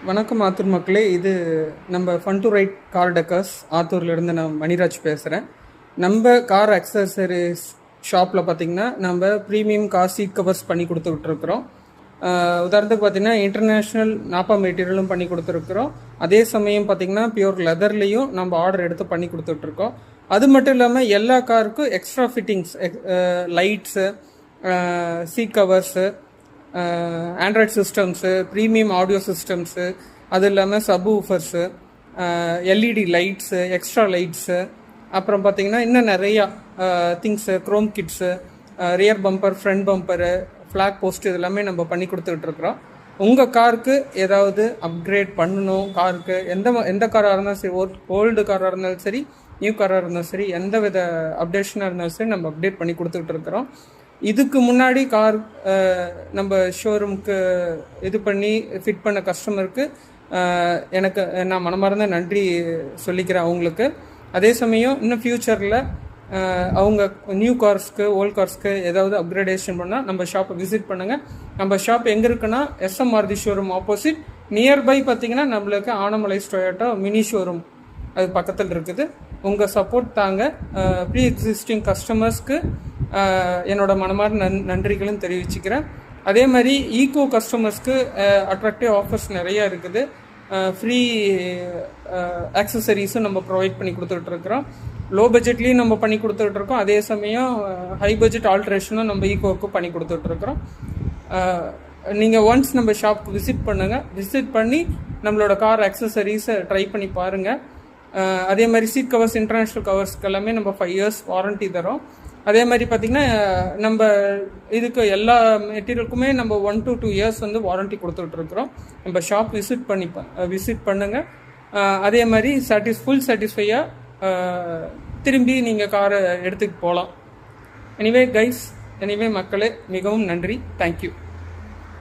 வணக்கம் ஆத்தூர் மக்களே. இது நம்ம fun to ride car deckers ஆத்தூர்லேருந்து நான் மணிராஜ் பேசுகிறேன். நம்ம கார் அக்சசரிஸ் ஷாப்பில் பார்த்திங்கன்னா நம்ம ப்ரீமியம் கார் சீட் கவர்ஸ் பண்ணி கொடுத்துட்ருக்குறோம். உதாரணத்துக்கு பார்த்திங்கன்னா இன்டர்நேஷ்னல் நாப்பா மெட்டீரியலும் பண்ணி கொடுத்துருக்குறோம். அதே சமயம் பார்த்திங்கன்னா பியூர் லெதர்லேயும் நம்ம ஆர்டர் எடுத்து பண்ணி கொடுத்துட்ருக்கோம். அது மட்டும் இல்லாமல் எல்லா காருக்கும் extra fittings, lights, seat covers, Android systems, premium audio systems, அது இல்லாமல் subwoofers, LED lights, extra lights, அப்புறம் பார்த்திங்கன்னா இன்னும் நிறையா things, chrome kits, rear bumper, front bumper, flag post, இது எல்லாமே நம்ம பண்ணி கொடுத்துட்ருக்குறோம். உங்கள் காருக்கு ஏதாவது அப்கிரேட் பண்ணணும், காருக்கு எந்த காராக இருந்தாலும் சரி, ஓல்டு காராக இருந்தாலும் சரி, நியூ காராக இருந்தாலும் சரி, எந்த வித அப்டேஷனாக இருந்தாலும் சரி நம்ம அப்டேட் பண்ணி கொடுத்துக்கிட்டு இருக்கிறோம். இதுக்கு முன்னாடி கார் நம்ம ஷோரூமுக்கு இது பண்ணி ஃபிட் பண்ண கஸ்டமருக்கு நான் மனமார்ந்த நன்றி சொல்லிக்கிறேன் அவங்களுக்கு. அதே சமயம் இன்னும் ஃப்யூச்சரில் அவங்க நியூ கார்ஸ்க்கு, ஓல்ட் கார்ஸ்க்கு ஏதாவது அப்கிரேடேஷன் பண்ணால் நம்ம ஷாப்பை விசிட் பண்ணுங்கள். நம்ம ஷாப் எங்கே இருக்குன்னா SM Maruti showroom opposite, nearby பார்த்திங்கன்னா நம்மளுக்கு ஆனமலை டொயோட்டா மினி ஷோரூம் அது பக்கத்தில் இருக்குது. உங்கள் சப்போர்ட் தாங்க. ப்ரீ எக்ஸிஸ்டிங் கஸ்டமர்ஸ்க்கு என்னோட மனமார்ந்த நன்றிகளும் தெரிவிச்சுக்கிறேன். அதே மாதிரி ஈகோ கஸ்டமர்ஸ்க்கு அட்ராக்டிவ் ஆஃபர்ஸ் நிறையா இருக்குது. ஃப்ரீ ஆக்சசரிஸும் நம்ம ப்ரொவைட் பண்ணி கொடுத்துட்ருக்குறோம். லோ பட்ஜெட்லேயும் நம்ம பண்ணி கொடுத்துட்ருக்கோம். அதே சமயம் ஹை பட்ஜெட் ஆல்ட்ரேஷனும் நம்ம ஈகோவுக்கு பண்ணி கொடுத்துட்ருக்குறோம். நீங்கள் ஒன்ஸ் நம்ம ஷாப்புக்கு விசிட் பண்ணுங்கள். விசிட் பண்ணி நம்மளோட கார் ஆக்சசரிஸை ட்ரை பண்ணி பாருங்கள். அதே மாதிரி சீட் கவர்ஸ், இன்டர்நேஷ்னல் கவர்ஸ்க்கு எல்லாமே நம்ம 5 years வாரண்ட்டி தரோம். அதே மாதிரி பார்த்திங்கன்னா நம்ம இதுக்கு எல்லா மெட்டீரியலுக்குமே நம்ம 1 to 2 years வந்து வாரண்ட்டி கொடுத்துட்ருக்குறோம். நம்ம ஷாப் விசிட் பண்ணுங்கள். அதே மாதிரி ஃபுல் சாட்டிஸ்ஃபையாக திரும்பி நீங்கள் காரை எடுத்துகிட்டு போகலாம். எனிவே மக்களே, மிகவும் நன்றி. தேங்க்யூ.